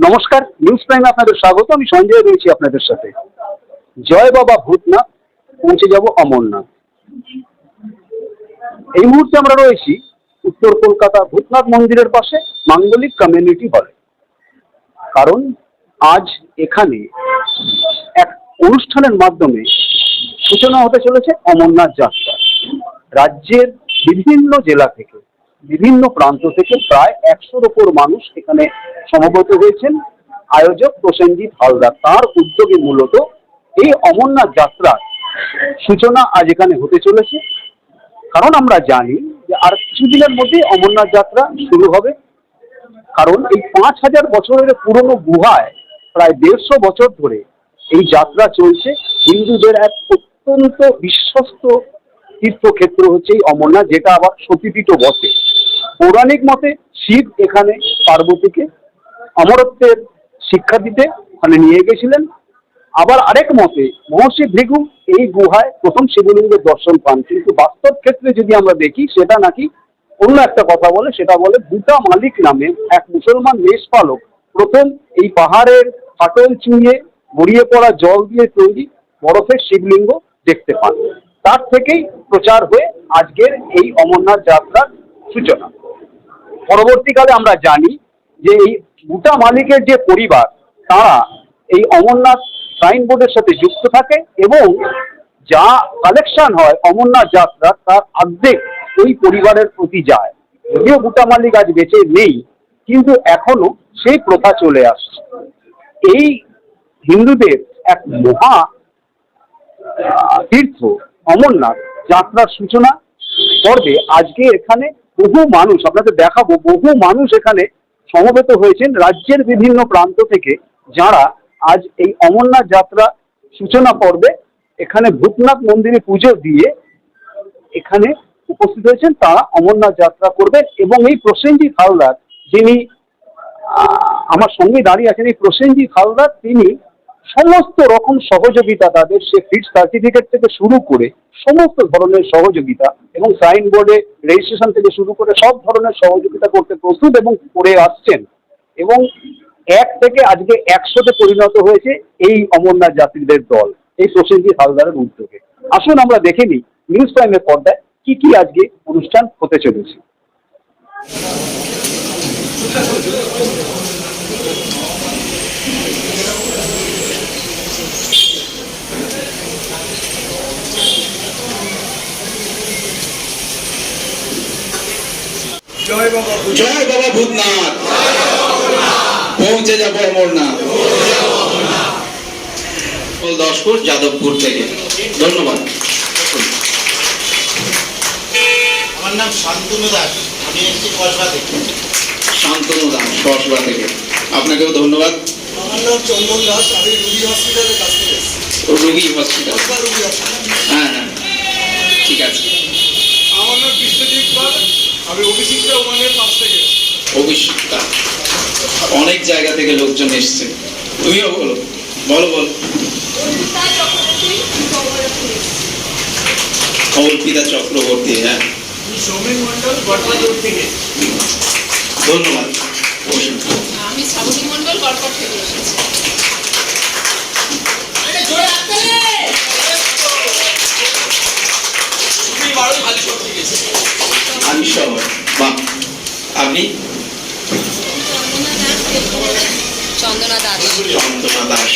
নমস্কার, নিউজ প্রাইমে আপনাদের স্বাগত। আমি সঞ্জয় রয়েছি আপনাদের সাথে। জয় বাবা ভূতনাথ, পৌঁছে যাব অমরনাথ। এই মুহূর্তে আমরা রয়েছি উত্তর কলকাতা ভূতনাথ মন্দিরের পাশে মাঙ্গলিক কমিউনিটি হলে। কারণ আজ এখানে এক অনুষ্ঠানের মাধ্যমে সূচনা হতে চলেছে অমরনাথ যাত্রা। রাজ্যের বিভিন্ন জেলা থেকে, বিভিন্ন প্রান্ত থেকে প্রায় 100-র ওপর মানুষ এখানে সমবেত হয়েছেন। আয়োজক প্রসেনজিৎ হালদার, তার উদ্যোগে মূলত এই অমরনাথ যাত্রার সূচনা আজ এখানে হতে চলেছে। কারণ আমরা জানি যে আর কিছুদিনের মধ্যেই অমরনাথ যাত্রা শুরু হবে। কারণ এই 5000 বছরের পুরনো গুহায় প্রায় 150 বছর ধরে এই যাত্রা চলছে। হিন্দুদের এক অত্যন্ত বিশ্বস্ত তীর্থক্ষেত্র হচ্ছে এই অমরনাথ, যেটা আবার সতীপীঠও বটে। পৌরাণিক মতে শিব এখানে পার্বতীকে অমরত্বের শিক্ষা দিতে ওখানে নিয়ে গেছিলেন। আবার আরেক মতে মহর্ষি ভৃগু এই গুহায় প্রথম শিবলিঙ্গের দর্শন পান। কিন্তু বাস্তব ক্ষেত্রে যদি আমরা দেখি, সেটা নাকি অন্য একটা কথা বলে। সেটা বলে বুটা মালিক নামে এক মুসলমান মেষপালক প্রথম এই পাহাড়ের ফাটল চুঁইয়ে গড়িয়ে পড়া জল দিয়ে তৈরি বরফের শিবলিঙ্গ দেখতে পান। তার থেকেই প্রচার হয়ে আজকের এই অমরনাথ যাত্রার সূচনা। পরবর্তীকালে আমরা জানি যে এই বুটা মালিকের যে পরিবার, তারা এই অমরনাথ শ্রাইন বোর্ডের সাথে যুক্ত থাকে এবং যা কালেকশন হয় অমরনাথ যাত্রা তার অর্ধেক ওই পরিবারের প্রতি যায়। যদিও বুটা মালিক আজ বেঁচে নেই, কিন্তু এখনো সেই প্রথা চলে আসছে। এই হিন্দুদের এক মহা তীর্থ অমরনাথ যাত্রার সূচনা পর্বে আজকে এখানে বহু মানুষ, আপনাদের দেখাবো, বহু মানুষ এখানে সমবেত হয়েছেন রাজ্যের বিভিন্ন প্রান্ত থেকে, যারা আজ এই অমরনাথ যাত্রা সূচনা পর্বে এখানে ভূতনাথ মন্দিরে পুজো দিয়ে এখানে উপস্থিত হয়েছেন। তারা অমরনাথ যাত্রা করবেন। এবং এই প্রসেনজিৎ হালদার, যিনি আমার সঙ্গে দাঁড়িয়ে আছেন, এই প্রসেনজিৎ হালদার তিনি সমস্ত রকম সহযোগিতা, তাদের সে ফিট সার্টিফিকেট থেকে শুরু করে সমস্ত ধরনের সহযোগিতা এবং সাইন বোর্ডে রেজিস্ট্রেশন থেকে শুরু করে সব ধরনের সহযোগিতা করতে প্রস্তুত এবং করে আসছেন। এবং 1 থেকে আজকে 100-তে পরিণত হয়েছে এই অমরনাথ যাত্রীদের দল, এই প্রসেনজিৎ হালদারের উদ্যোগে। আসুন আমরা দেখে নিই নিউজ টাইমের পর্দায় কি কি আজকে অনুষ্ঠান হতে চলেছে। জয় বাবা ভূতনাথ, পৌঁছে যাব অমরনাথ। দশপুর যাদবপুর থেকে ধন্যবাদ। আমার নাম শান্তনু দাস, আমি এসেছি কসবা থেকে। শান্তনু দাস কসবা থেকে, আপনাকেও ধন্যবাদ। আমার নাম চন্দন দাস, আমি রুগী হসপিটালের কাছ থেকে এসেছি। রুগী হসপিটাল, রুগী হসপিটাল, হ্যাঁ হ্যাঁ, ঠিক আছে। আমার নাম বিশ্বজিৎ পাল, আমি অভিষিক্তা ওমানের পাশ থেকে এসেছি। অভিষিক্তা, অনেক জায়গা থেকে লোকজন এসছে। তুমিও বলো, বলো বলো। অর্পিতা চক্রবর্তী, হ্যাঁ। সৌমেন মন্ডল, গড়পাট থেকে। ধন্যবাদ। আমি শ্রাবণী মন্ডল, গড়পাট থেকে এসেছি। আমি শহর, বাহ। আপনি? চন্দনা দাস। চন্দনা দাস,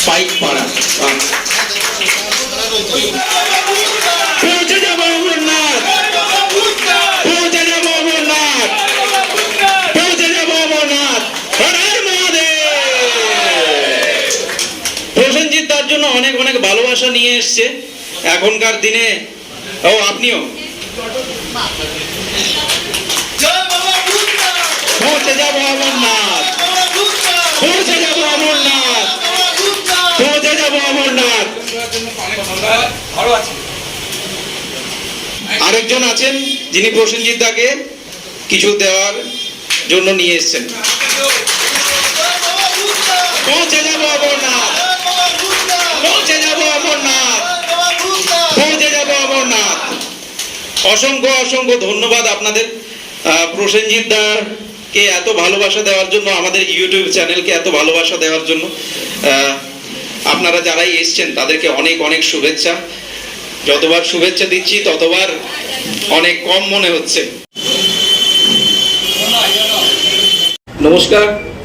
পাইকপাড়া, বাহ। পৌঁছে যাব অমরনাথ, পৌঁছে যাব অমরনাথ, পৌঁছে যাব অমরনাথ। হর হর মহাদেব। প্রসেনজিৎ তার জন্য অনেক অনেক ভালোবাসা নিয়ে এসছে এখনকার দিনে। ও আপনিও পৌঁছে যাব অমরনাথ, পৌঁছে যাব অমরনাথ, পৌঁছে যাব অমরনাথ। আরেকজন আছেন যিনি প্রসেনজিৎ দাকে কিছু দেওয়ার জন্য নিয়ে এসছেন। পৌঁছে যাব অমরনাথ, পৌঁছে যাব অমরনাথ, পৌঁছে যাব অমরনাথ। অসংখ্য অসংখ্য ধন্যবাদ আপনাদের। প্রসেনজিৎ দাকে এত ভালোবাসা দেওয়ার জন্য, আমাদের ইউটিউব চ্যানেলকে এত ভালোবাসা দেওয়ার জন্য আপনারা যারাই এসছেন তাদেরকে অনেক অনেক শুভেচ্ছা। যতবার শুভেচ্ছা দিচ্ছি ততবার অনেক কম মনে হচ্ছে। নমস্কার,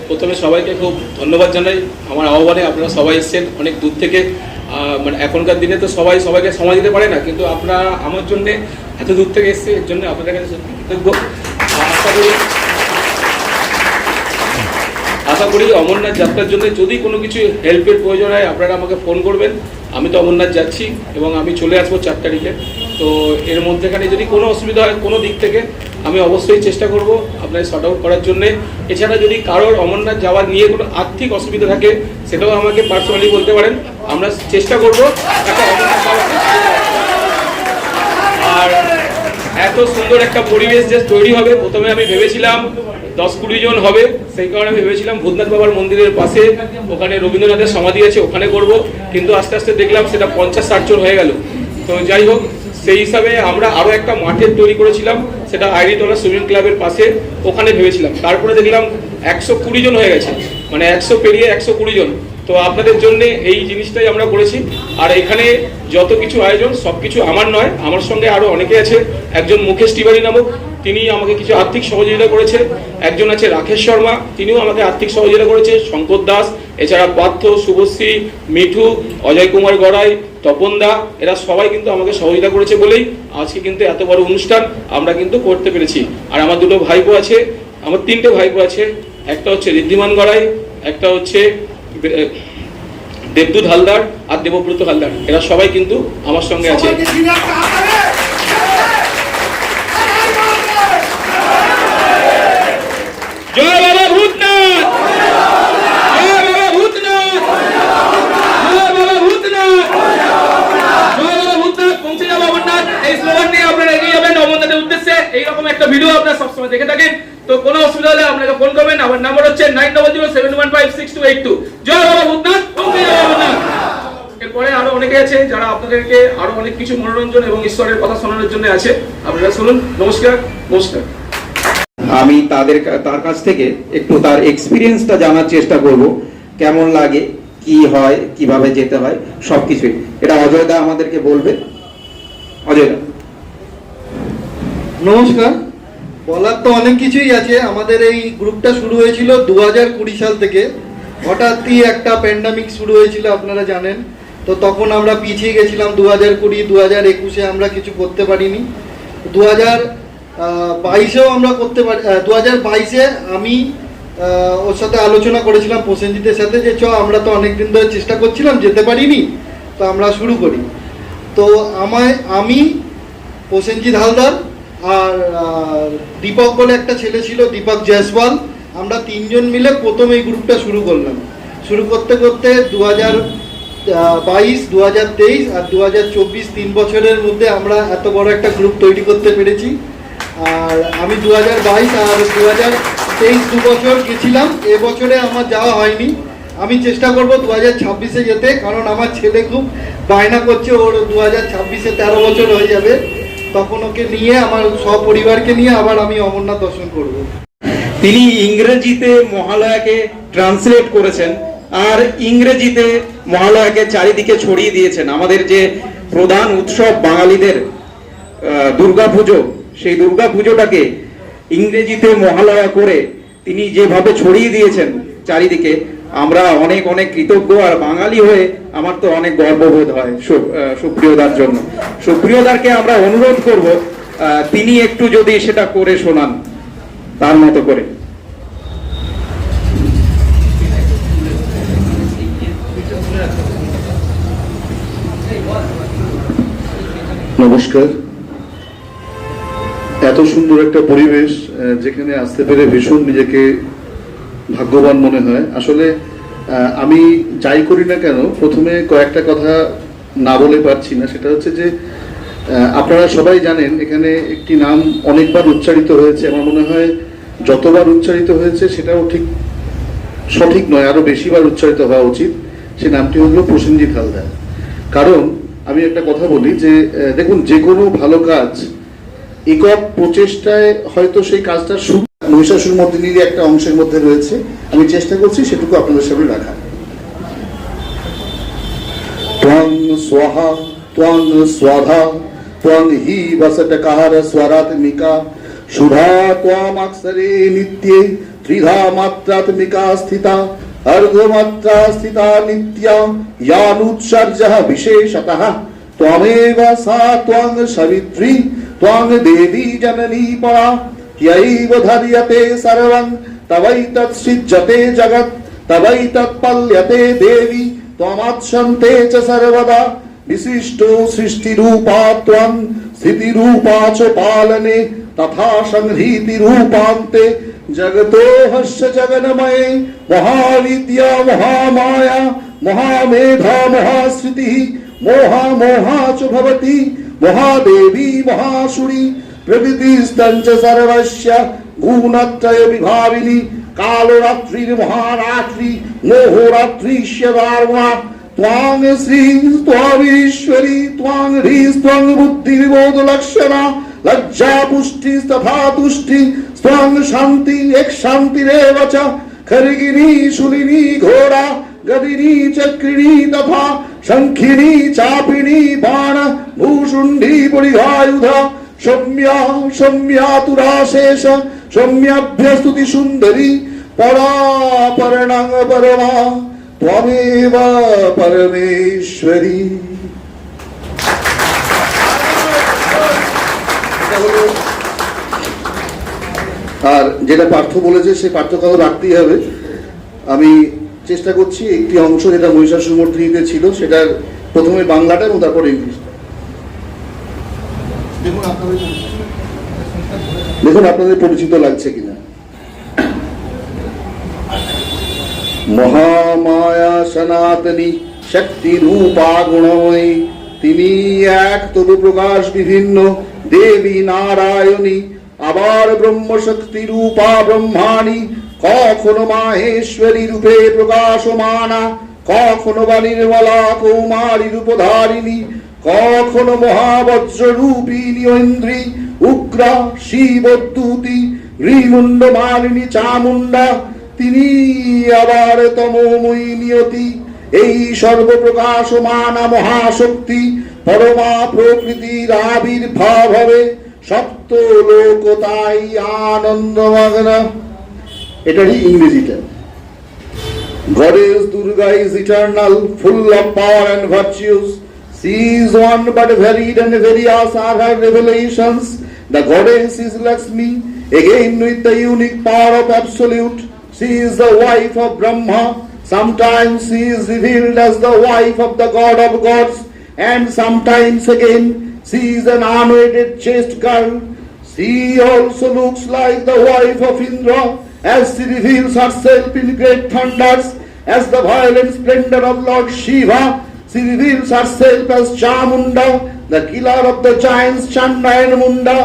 প্রথমে সবাইকে খুব ধন্যবাদ জানাই আমার আহ্বানে আপনারা সবাই এসেছেন অনেক দূর থেকে। মানে এখনকার দিনে তো সবাই সবাইকে সময় দিতে পারে না, কিন্তু আপনারা আমার জন্য এত দূর থেকে এসছে, এর জন্য আপনাদের কাছে কৃতজ্ঞ। আশা করি অমরনাথ যাত্রার জন্য যদি কোনো কিছু হেল্পের প্রয়োজন হয় আপনারা আমাকে ফোন করবেন। আমি তো অমরনাথ যাচ্ছি এবং আমি চলে আসবো 4 তারিখে। তো এর মধ্যেখানে যদি কোনো অসুবিধা হয় কোনো দিক থেকে, আমি অবশ্যই চেষ্টা করব আপনাকে শর্ট আউট করার জন্যে। এছাড়া যদি কারোর অমরনাথ যাওয়ার নিয়ে কোনো আর্থিক অসুবিধা থাকে সেটাও আমাকে পার্সোনালি বলতে পারেন, আমরা চেষ্টা করব একটা অমরনাথ যাওয়ার। আর এত সুন্দর একটা পরিবেশ যে তৈরি হবে, প্রথমে আমি ভেবেছিলাম 10-20 জন হবে, সেই কারণে আমি ভেবেছিলাম ভূতনাথ বাবার মন্দিরের পাশে, ওখানে রবীন্দ্রনাথের সমাধি আছে ওখানে করব, কিন্তু আস্তে আস্তে দেখলাম সেটা 50-60 জন হয়ে গেল। তো যাই হোক, সেই হিসাবে আমরা আরও একটা মাঠের তৈরি করেছিলাম, সেটা আইরিতলা সুইমিং ক্লাবের পাশে, ওখানে ভেবেছিলাম। তারপরে দেখলাম 120 জন হয়ে গেছে, মানে 100 পেরিয়ে 120 জন। তো আপনাদের জন্য এই জিনিসটাই আমরা করেছি। আর এখানে যত কিছু আয়োজন সব কিছু আমার নয়, আমার সঙ্গে আরও অনেকে আছে। একজন মুকেশ তিওয়ারি নামক, তিনি আমাকে কিছু আর্থিক সহযোগিতা করেছে। একজন আছে রাকেশ শর্মা, তিনিও আমাকে আর্থিক সহযোগিতা করেছে। শঙ্কর দাস, এছাড়া পার্থ, শুভশ্রী, মিঠু, অজয় কুমার গড়াই, তপন দা, এরা সবাই কিন্তু আমাকে সহযোগিতা করেছে বলেই আজকে কিন্তু এত বড় অনুষ্ঠান আমরা কিন্তু করতে পেরেছি। আর আমার 2 ভাইপো আছে, আমার 3টে ভাইপো আছে। একটা হচ্ছে ঋদ্ধিমান গড়াই, একটা হচ্ছে দেবদূত হালদার আর দেবব্রত হালদার, এরা সবাই কিন্তু আমার সঙ্গে আছে। জয় বাবা ভূতনাথ, জয় বাবা ভূতনাথ, জয় বাবা ভূতনাথ, জয় বাবা ভূতনাথ, পৌঁছে যাবো অমরনাথ। এই স্লোগান নিয়ে আপনারা এগিয়ে যাবেন অমরনাথের উদ্দেশ্যে। এইরকম একটা ভিডিও আপনারা সবসময় দেখে থাকেন, তো কোনো অসুবিধা হলে আপনাকে ফোন করবেন। আমার নাম্বার হচ্ছে 9007156282। জয় বাবা ভূতনাথ, পৌঁছে যাবো অমরনাথ। এরপরে আরো অনেকে আছে যারা আপনাদেরকে আরো অনেক কিছু মনোরঞ্জন এবং ঈশ্বরের কথা শোনানোর জন্য আছে, আপনারা শুনুন। নমস্কার। নমস্কার। আমি তার কাছ থেকে একটু তার এক্সপিরিয়েন্সটা জানার চেষ্টা করব, কেমন লাগে, কি হয়, কিভাবে যেতে হয়, সবকিছুই এটা অজয় দা আমাদেরকে বলবে। অজয় দা। নমস্কার। বলার তো অনেক কিছুই আছে। আমাদের এই গ্রুপটা শুরু হয়েছিল 2020 সাল থেকে। হঠাৎই একটা প্যান্ডামিক শুরু হয়েছিল, আপনারা জানেন। তো তখন আমরা পিছিয়ে গেছিলাম। 2020, 2021-এ আমরা কিছু করতে পারিনি। 2022-এও আমরা করতে পারি। 2022-এ আমি ওর সাথে আলোচনা করেছিলাম প্রসেনজিতের সাথে যে আমরা তো অনেকদিন ধরে চেষ্টা করছিলাম, যেতে পারিনি, তো আমরা শুরু করি। তো আমি, প্রসেনজিৎ হালদার আর দীপক বলে একটা ছেলে ছিল, দীপক জয়সওয়াল, আমরা 3 জন মিলে প্রথম এই গ্রুপটা শুরু করলাম। শুরু করতে করতে 2022, 2023 আর 2024 3 বছরের মধ্যে আমরা এত বড় একটা গ্রুপ তৈরি করতে পেরেছি। আর আমি 2022 আর 2023 2 বছর গেছিলাম, এবছরে আমার যাওয়া হয়নি। আমি চেষ্টা করব 2026-এ যেতে, কারণ আমার ছেলে খুব বায়না করছে, ওর 2026-এ 13 বছর হয়ে যাবে। তখন ওকে নিয়ে, আমার সপরিবারকে নিয়ে আবার আমি অমরনাথ দর্শন করব। তিনি ইংরেজিতে মহালয়াকে ট্রান্সলেট করেছেন আর ইংরেজিতে মহালয়াকে চারিদিকে ছড়িয়ে দিয়েছেন। আমাদের যে প্রধান উৎসব বাঙালিদের দুর্গাপুজো, সেই দুর্গাপুজোটাকে ইংরেজিতে মহালয়া করে তিনি যেভাবে ছড়িয়ে দিয়েছেন চারিদিকে, আমরা অনেক অনেক কৃতজ্ঞ। আর বাঙালি হয়ে আমার তো অনেক গর্ববোধ হয় সুপ্রিয়দার জন্য। সুপ্রিয়দারকে আমরা অনুরোধ করব তিনি একটু যদি সেটা করে শোনান তার মতো করে। নমস্কার। এত সুন্দর একটা পরিবেশ যেখানে আসতে পেরে ভীষণ নিজেকে ভাগ্যবান মনে হয়। আসলে আমি যাই করি না কেন, প্রথমে কয়েকটা কথা না বলে পারছি না। সেটা হচ্ছে যে আপনারা সবাই জানেন এখানে একটি নাম অনেকবার উচ্চারিত হয়েছে। আমার মনে হয় যতবার উচ্চারিত হয়েছে সেটাও ঠিক সঠিক নয়, আরো বেশিবার উচ্চারিত হওয়া উচিত। সে নামটি হলো প্রসেনজিৎ হালদার। কারণ আমি একটা কথা বলি যে দেখুন, যে কোনো ভালো কাজ একক প্রচেষ্টায় হয়তো সেই কাজটা মহিষাসুর মর্দিনীর একটা অংশের মধ্যে রয়েছে, আমি চেষ্টা করছি সেটুকু আপনাদের সামনে রাখা। ত্বং স্বাহা ত্বং স্বাধা ত্বং হি বসটকার স্বরাত্মিকা সুধা ত্বমাক্ষরে নিত্যে ত্রিধা মাত্রাত্মিকা স্থিতা अर्धमात्रा स्थिता नित्या यानुत्सर्जः विशेषतः त्वमेव सा त्वं सवित्री त्वं देवी जननी परा यैव धर्यते सर्वं तवैतत् सृज्यते जगत् तवैतत् पल्यते देवी त्वमत्सन्ते च सर्वदा विशिष्टो सृष्टिरूपा त्वं स्थितिरूपा च पालने तथा संहृतिरूपान्ते जगतो हस्य जगन्मये महाविद्या महामाया महामेधा महाश्रुतिः मोहा च भवति महादेवी महासुरी प्रकृतिस्तञ्च सर्वस्य गुणत्रय विभाविनी कालरात्रिर्महारात्रि मोहरात्रिश्च दारुणा त्वां श्री त्वामीश्वरी त्वां ह्रीं त्वां बुद्धिर्बोधलक्षणा लज्जा पुष्टि तथा तुष्टि त्वं शान्ति एक शान्तिरेव च खर्गिनी शूलिनी घोरा गदिनी चक्रिणी तथा शङ्खिनी चापिनी बाण भूषुण्डी परिघायुधा सौम्या सौम्यातुराशेष सौम्याभ्यस्तुति सुन्दरी परापरणं परमा त्वमेव परमेश्वरी। আর যেটা পার্থ বলেছে সেই পার্থক্য রাখতেই হবে। আমি চেষ্টা করছি একটি অংশ যেটা মহিষাসুর মর্দিনীতে ছিল সেটার প্রথমে বাংলাটা এবং তারপর ইংলিশটা। দেখুন আপনাদের পরিচিত লাগছে কিনা। মহামায়া সনাতনী শক্তি রূপা গুণময়ী তিনি এক তবু প্রকাশ বিভিন্ন দেবী নারায়ণী আবার ব্রহ্মশক্তি রূপা ব্রহ্মাণী কখনো মাহেশ্বরী রূপে প্রকাশমানা কখনো বা নির্মলা কৌমারী রূপধারিণী কখনো মহাবজ্র রূপিণী ঐন্দ্রী উগ্রা শিবদ্যুতি হ্রিমুণ্ড মালিনী চামুণ্ডা তিনি আবার তমোময়ী নিয়তি এই সর্বপ্রকাশমানা মহাশক্তি পরমা প্রকৃতির আবির্ভাব হবে সপ্ত লোক তাই আনন্দমগ্ন। এটারই ইংরেজিটা। Goddess Durga is eternal, full of power and virtues. She is one but varied and various are her revelations. The goddess is Lakshmi, again with the unique power of absolute. She is the wife of Brahma. Sometimes she is revealed as the wife of the god of gods, and sometimes again she is an unwedded chaste girl. She also looks like the wife of Indra as she reveals herself in great thunders. As the violent splendor of Lord Shiva, she reveals herself as Chamunda, the killer of the giants Chanda and Munda.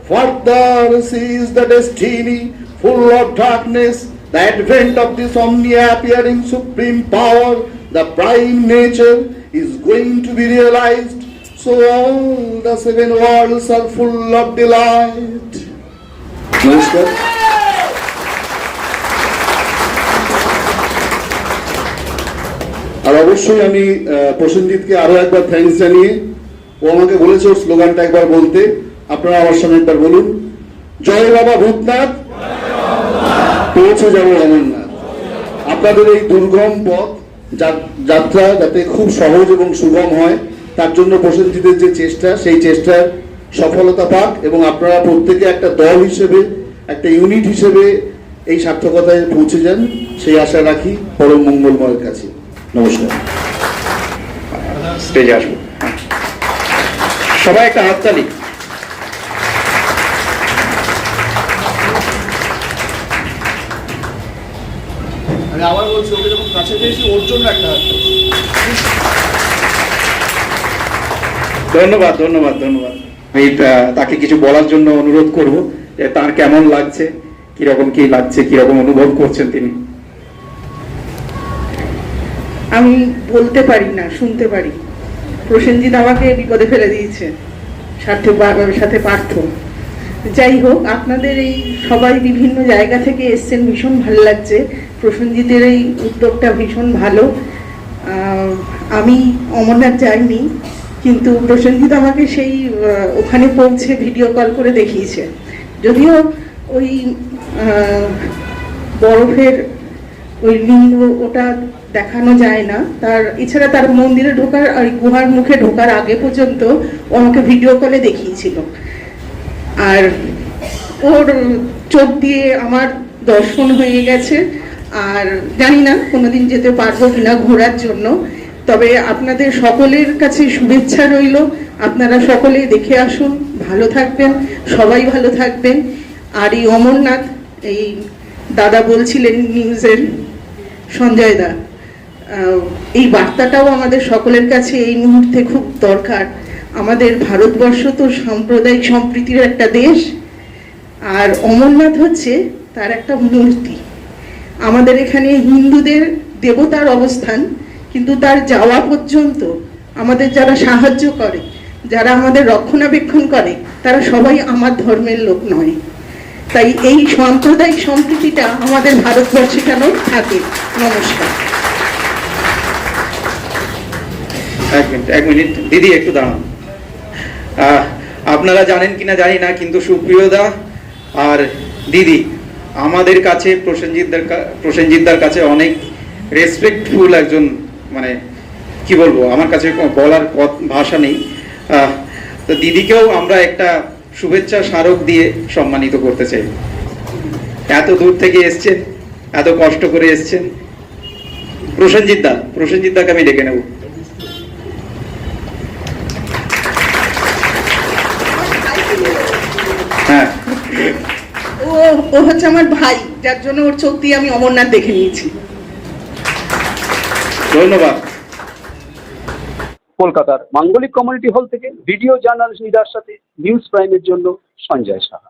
Further, she is the destiny full of darkness, the advent of this omni-appearing supreme power, the prime nature is going to be realized. So all the seven worlds are full of delight. Namaskar. আর অবশ্যই আমি প্রসেনজিৎকে আরো একবার thanks জানিয়ে, ও আমাকে বলেছে ওর স্লোগানটা একবার বলতে, আপনারা আমার সামনে একবার বলুন, জয় বাবা ভূতনাথ, পৌঁছে যাবো অমরনাথ। আপনাদের এই দুর্গম পথ যাত্রা যাতে খুব সহজ এবং সুগম হয় তার জন্য প্রসেনজিতের যে চেষ্টা, সেই চেষ্টার সফলতা পাক এবং আপনারা প্রত্যেকে একটা দল হিসেবে, একটা ইউনিট হিসেবে এই সার্থকতায় পৌঁছে যান, সেই আশা রাখি পরম মঙ্গলময়ের কাছে। নমস্কার। স্টেজে আসবো সবাই, একটা হাততালি। আমি আবার বলছি, ওকে যখন কাছে পেয়েছি ওর জন্য একটা হাততালি। ধন্যবাদ ধন্যবাদ ধন্যবাদ। আমি তাকে কিছু বলার জন্য অনুরোধ করব যে তার কেমন লাগছে, কিরকম কি লাগছে, কিরকম অনুভব করছেন তিনি। আমি বলতে পারি না, শুনতে পারি। প্রসেনজিৎ আমাকে বিপদে ফেলে দিয়েছে সাথে পার্থ। যাই হোক, আপনাদের এই সবাই বিভিন্ন জায়গা থেকে এসছেন, ভীষণ ভালো লাগছে। প্রসেনজিতের এই উদ্যোগটা ভীষণ ভালো। আমি অমরনাথ যাইনি, কিন্তু প্রসেনজিৎ আমাকে সেই ওখানে পৌঁছে ভিডিও কল করে দেখিয়েছে। যদিও ওই বরফের ওই লিঙ্গ ওটা দেখানো যায় না, তার এছাড়া তার মন্দিরে ঢোকার আর গুহার মুখে ঢোকার আগে পর্যন্ত ও আমাকে ভিডিও কলে দেখিয়েছিল। আর ওর চোখ দিয়ে আমার দর্শন হয়ে গেছে। আর জানি না কোনোদিন যেতে পারবো কিনা ঘোরার জন্য, তবে আপনাদের সকলের কাছে শুভেচ্ছা রইল। আপনারা সকলে দেখে আসুন, ভালো থাকবেন, সবাই ভালো থাকবেন। আর এই অমরনাথ, এই দাদা বলছিলেন নিউজের সঞ্জয় দা, এই বার্তাটাও আমাদের সকলের কাছে এই মুহূর্তে খুব দরকার। আমাদের ভারতবর্ষ তো সাম্প্রদায়িক সম্প্রীতির একটা দেশ, আর অমরনাথ হচ্ছে তার একটা মূর্তি। আমাদের এখানে হিন্দুদের দেবতার অবস্থান, কিন্তু তার যাওয়া পর্যন্ত আমাদের যারা সাহায্য করে, যারা আমাদের রক্ষণাবেক্ষণ করে, তারা সবাই আমার ধর্মের লোক নয়। তাই এই সাম্প্রদায়িক সম্প্রীতিটা আমাদের ভারতবর্ষে কেন থাকে। নমস্কার। এক মিনিট দিদি, একটু দাঁড়ান। আপনারা জানেন কিনা জানি না, কিন্তু সুপ্রিয়দা আর দিদি আমাদের কাছে প্রসেনজিৎদার কাছে অনেক রেসপেক্টফুল একজন, মানে কি বলবো, আমার কাছে বলার ভাষা নেই। তো দিদিকেও আমরা একটা শুভেচ্ছা স্মারক দিয়ে সম্মানিত করতে চাই। এত দূর থেকে এসছেন, এত কষ্ট করে এসছেন। প্রসেনজিৎদাকে আমি ডেকে নেব। হ্যাঁ, ও হচ্ছে আমার ভাই, যার জন্য ওর চোখ দিয়ে আমি অমরনাথ দেখে নিয়েছি। ধন্যবাদ। কলকাতার মাঙ্গলিক কমিউনিটি হল থেকে ভিডিও জার্নালিস্ট নিদার সাথে নিউজ প্রাইমের জন্য সঞ্জয় সাহা।